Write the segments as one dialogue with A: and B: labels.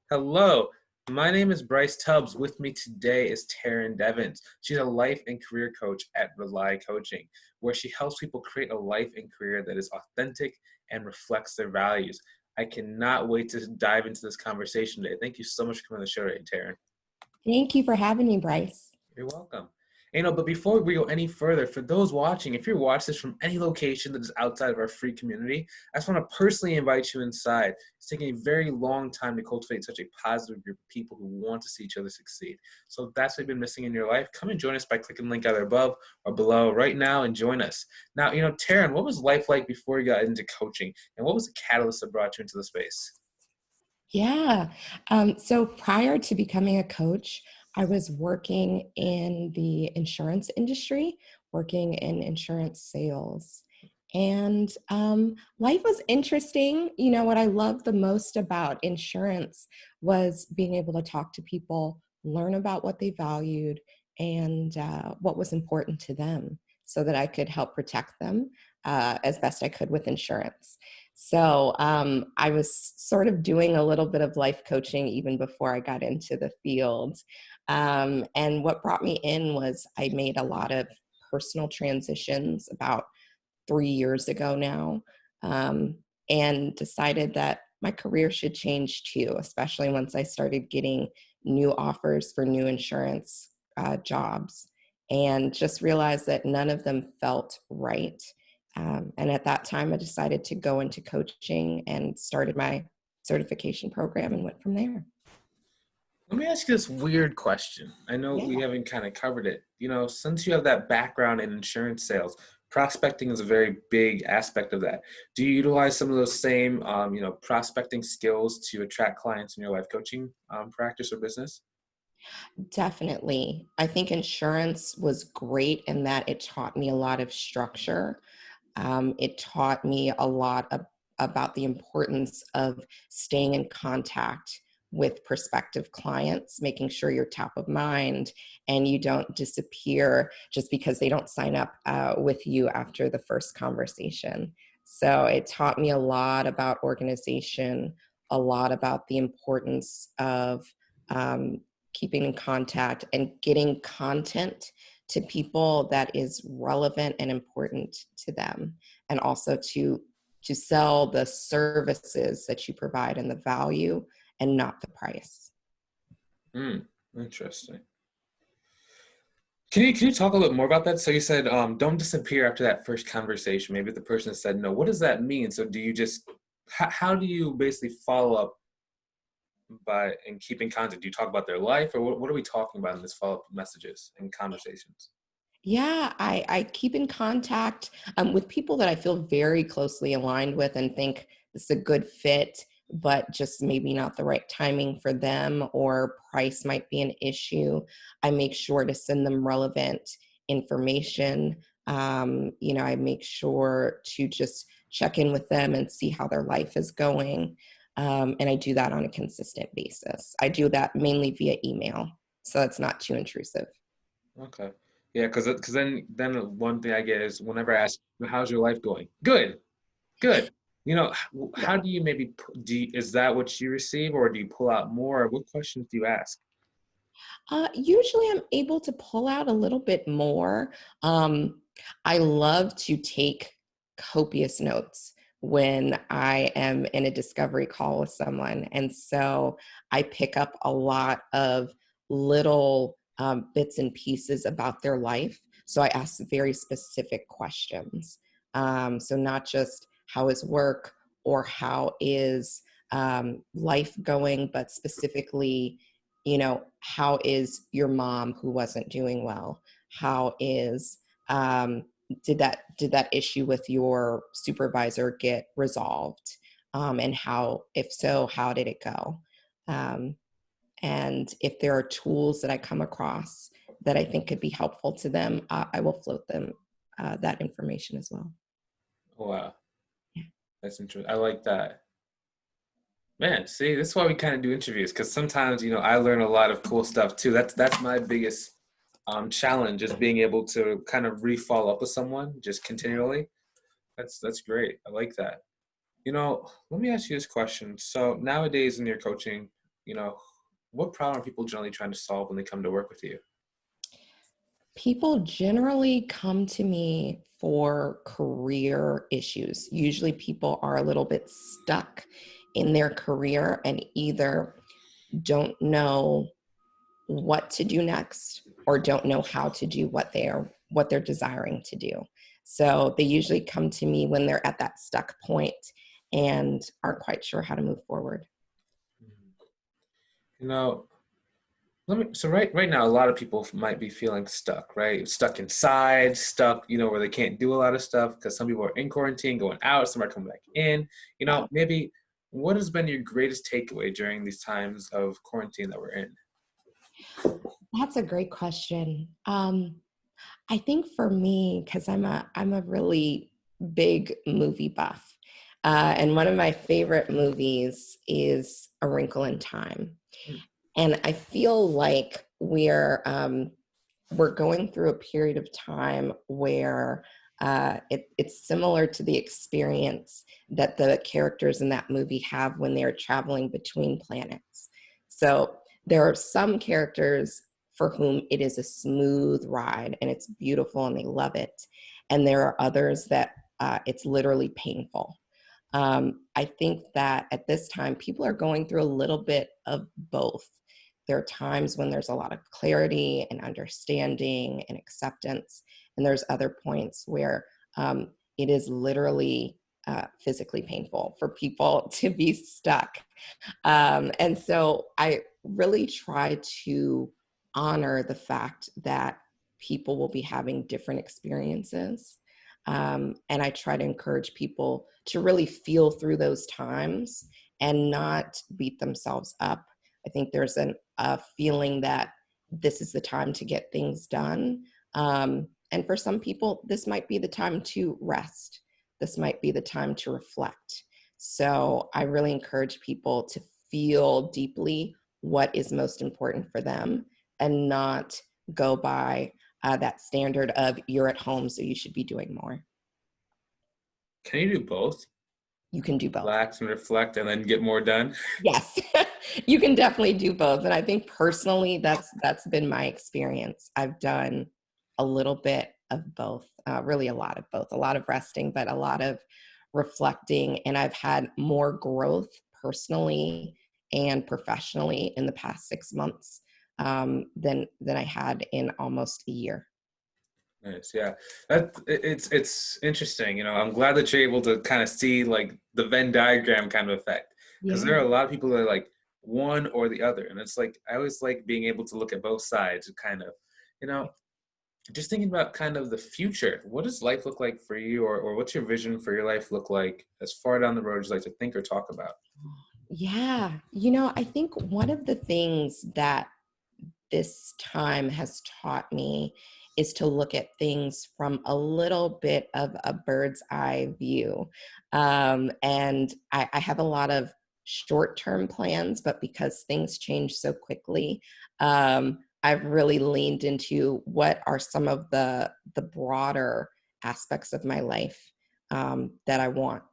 A: Hello, my name is Bryce Tubbs. With me today is Tarrynn Deavens. She's a life and career coach at Rely Coaching, where she helps people create a life and career that is authentic and reflects their values. I cannot wait to dive into this conversation today. Thank you so much for coming on the show today, Tarrynn.
B: Thank you for having me, Bryce.
A: You're welcome. But before we go any further, for those watching, if you're watching this from any location that is outside of our free community, I just want to personally invite you inside. It's taking a very long time to cultivate such a positive group of people who want to see each other succeed. So if that's what you've been missing in your life, come and join us by clicking the link either above or below right now and join us. Now, Tarrynn, what was life like before you got into coaching? And what was the catalyst that brought you into the space?
B: Yeah. So prior to becoming a coach, I was working in the insurance industry, working in insurance sales. And life was interesting. You know, what I loved the most about insurance was being able to talk to people, learn about what they valued, and what was important to them so that I could help protect them as best I could with insurance. So I was sort of doing a little bit of life coaching even before I got into the field. And what brought me in was I made a lot of personal transitions about 3 years ago now, and decided that my career should change too, especially once I started getting new offers for new insurance jobs, and just realized that none of them felt right. And at that time, I decided to go into coaching and started my certification program and went from there.
A: Let me ask you this weird question. I know
B: Yeah.
A: we haven't kind of covered it. Since you have that background in insurance sales, prospecting is a very big aspect of that. Do you utilize some of those same, prospecting skills to attract clients in your life coaching practice or business?
B: Definitely. I think insurance was great in that it taught me a lot of structure. It taught me a lot about the importance of staying in contact with prospective clients, making sure you're top of mind and you don't disappear just because they don't sign up with you after the first conversation. So it taught me a lot about organization, a lot about the importance of um, keeping in contact and getting content to people that is relevant and important to them, and also to sell the services that you provide and the value and not the price.
A: Interesting. Can you talk a little more about that? So you said don't disappear after that first conversation. Maybe the person said no. What does that mean? So do you just how do you basically follow up by in keeping contact? Do you talk about their life, or what are we talking about in this follow-up messages and conversations?
B: Yeah, I keep in contact with people that I feel very closely aligned with and think this is a good fit, but just maybe not the right timing for them, or price might be an issue. I make sure to send them relevant information. I make sure to just check in with them and see how their life is going. And I do that on a consistent basis. I do that mainly via email, so it's not too intrusive.
A: Okay. Yeah, because then one thing I get is whenever I ask, "How's your life going?" Good, good.
B: Yeah.
A: How do you maybe is that what you receive, or do you pull out more? Or what questions do you ask?
B: Usually I'm able to pull out a little bit more. Um, I love to take copious notes when I am in a discovery call with someone. And so I pick up a lot of little bits and pieces about their life. So I ask very specific questions. So not just how is work or how is life going, but specifically, how is your mom who wasn't doing well? How is did that issue with your supervisor get resolved? And how, if so, how did it go? Um, and if there are tools that I come across that I think could be helpful to them, I will float them that information as well.
A: Oh, wow,
B: Yeah.
A: that's interesting. I like that. Man, see, this is why we kind of do interviews, because sometimes, I learn a lot of cool stuff too. That's my biggest challenge, is being able to kind of re-follow up with someone just continually. That's great. I like that. Let me ask you this question. So nowadays in your coaching, what problem are people generally trying to solve when they come to work with you?
B: People generally come to me for career issues. Usually people are a little bit stuck in their career and either don't know what to do next or don't know how to do what they're desiring to do. So they usually come to me when they're at that stuck point and aren't quite sure how to move forward.
A: You know, so right now, a lot of people might be feeling stuck, right? Stuck inside, stuck, where they can't do a lot of stuff because some people are in quarantine, going out, some are coming back in. Maybe what has been your greatest takeaway during these times of quarantine that we're in?
B: That's a great question. I think for me, because I'm a really big movie buff, and one of my favorite movies is A Wrinkle in Time,
A: Hmm.
B: and I feel like we're going through a period of time where it's similar to the experience that the characters in that movie have when they're traveling between planets. So there are some characters for whom it is a smooth ride and it's beautiful and they love it. And there are others that it's literally painful. I think that at this time, people are going through a little bit of both. There are times when there's a lot of clarity and understanding and acceptance, and there's other points where it is literally physically painful for people to be stuck. And so I really try to honor the fact that people will be having different experiences. And I try to encourage people to really feel through those times and not beat themselves up. I think there's a feeling that this is the time to get things done. And for some people, this might be the time to rest. This might be the time to reflect. So I really encourage people to feel deeply what is most important for them and not go by that standard of you're at home, so you should be doing more.
A: Can you do both?
B: You can do both.
A: Relax and reflect and then get more done?
B: Yes, you can definitely do both. And I think personally, that's been my experience. I've done a little bit of both, really a lot of both, a lot of resting, but a lot of reflecting. And I've had more growth personally and professionally in the past 6 months than I had in almost a year.
A: Nice, yeah. It's interesting. I'm glad that you're able to kind of see like the Venn diagram kind of effect, because there
B: Yeah.
A: are a lot of people that are like one or the other, and it's like I always like being able to look at both sides, and kind of, you know, just thinking about kind of the future. What does life look like for you, or what's your vision for your life look like as far down the road as you like to think or talk about?
B: Yeah. I think one of the things that this time has taught me is to look at things from a little bit of a bird's eye view. And I have a lot of short term plans, but because things change so quickly, I've really leaned into what are some of the broader aspects of my life that I want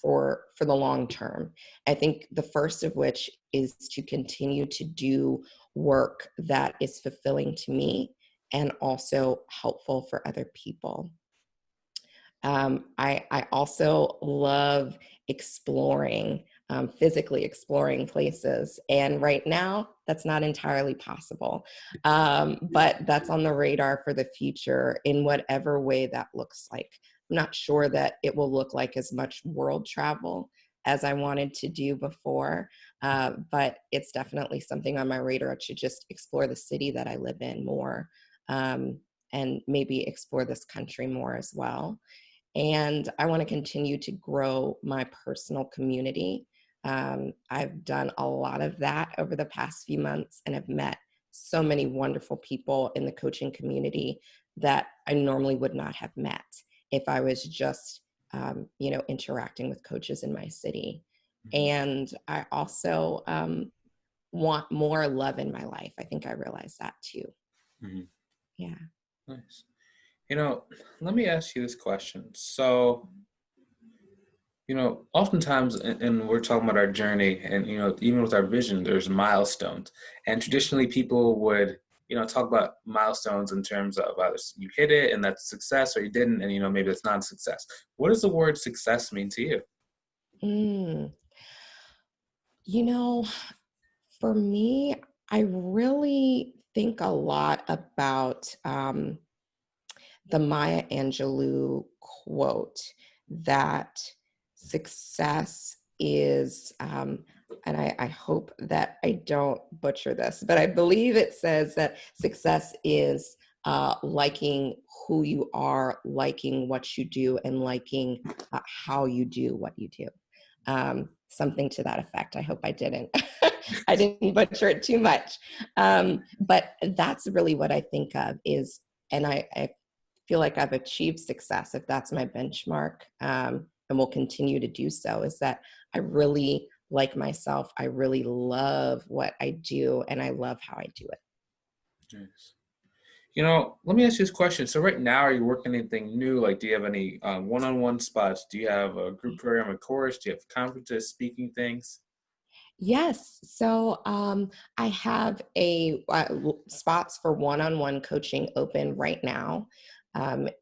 B: for the long term. I think the first of which is to continue to do work that is fulfilling to me and also helpful for other people. I also love exploring, physically exploring places. And right now, that's not entirely possible. But that's on the radar for the future in whatever way that looks like. I'm not sure that it will look like as much world travel as I wanted to do before, but it's definitely something on my radar to just explore the city that I live in more, and maybe explore this country more as well. And I want to continue to grow my personal community. I've done a lot of that over the past few months and have met so many wonderful people in the coaching community that I normally would not have met if I was just, interacting with coaches in my city.
A: Mhm.
B: And I also want more love in my life. I think I realized that too.
A: Mhm.
B: Yeah.
A: Nice. You know, Let me ask you this question. So, Oftentimes, and we're talking about our journey, and even with our vision, there's milestones, and traditionally people would, talk about milestones in terms of either you hit it and that's success, or you didn't, and maybe that's not a success. What does the word success mean to you?
B: Mm. You know, for me, I really think a lot about the Maya Angelou quote that success is, and I hope that I don't butcher this, but I believe it says that success is liking who you are, liking what you do, and liking how you do what you do. Something to that effect. I hope I didn't. I didn't butcher it too much. But that's really what I think of is, and I feel like I've achieved success, if that's my benchmark, and will continue to do so, is that I really like myself. I really love what I do, and I love how I do it.
A: Nice. Let me ask you this question. So right now, are you working anything new? Like, do you have any one-on-one spots? Do you have a group program, a course? Do you have conferences, speaking things?
B: Yes. So I have spots for one-on-one coaching open right now.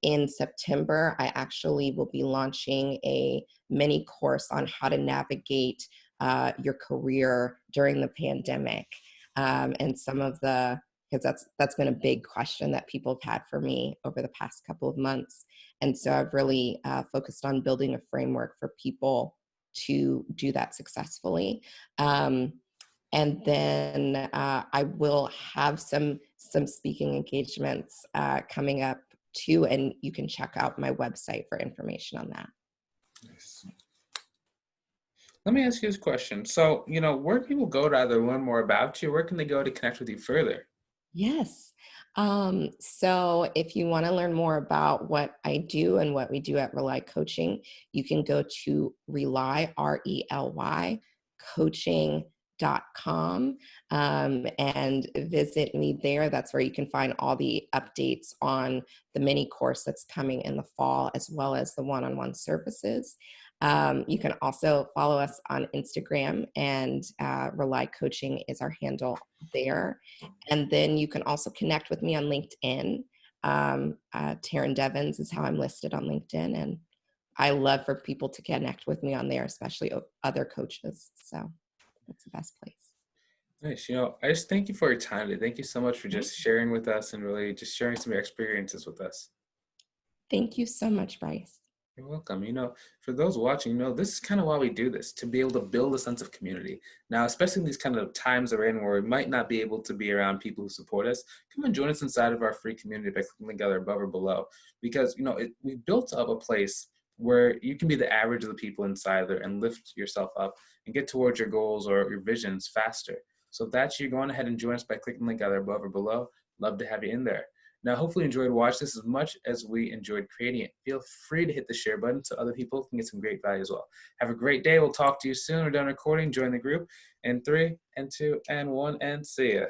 B: In September, I actually will be launching a mini course on how to navigate your career during the pandemic, and some of the because that's been a big question that people have had for me over the past couple of months, and so I've really focused on building a framework for people to do that successfully. Um, and then I will have some speaking engagements coming up too, and you can check out my website for information on that.
A: Nice. Let me ask you this question. So, where do people go to either learn more about you? Where can they go to connect with you further?
B: Yes. So if you want to learn more about what I do and what we do at Rely Coaching, you can go to Rely, RELY, coaching.com, and visit me there. That's where you can find all the updates on the mini course that's coming in the fall, as well as the one-on-one services. You can also follow us on Instagram, and Rely Coaching is our handle there. And then you can also connect with me on LinkedIn. Tarrynn Deavens is how I'm listed on LinkedIn. And I love for people to connect with me on there, especially other coaches. So that's the best place.
A: Nice. I just thank you for your time today. Thank you so much for
B: Right.
A: just sharing with us and really just sharing some of your experiences with us.
B: Thank you so much, Bryce.
A: You're welcome. For those watching, this is kind of why we do this, to be able to build a sense of community. Now, especially in these kind of times we're in where we might not be able to be around people who support us, come and join us inside of our free community by clicking together above or below. Because, we built up a place where you can be the average of the people inside there and lift yourself up and get towards your goals or your visions faster. So if that's you, go on ahead and join us by clicking together above or below. Love to have you in there. Now, hopefully you enjoyed watching this as much as we enjoyed creating it. Feel free to hit the share button so other people can get some great value as well. Have a great day. We'll talk to you soon. We're done recording. Join the group in 3 and 2 and 1 and see ya.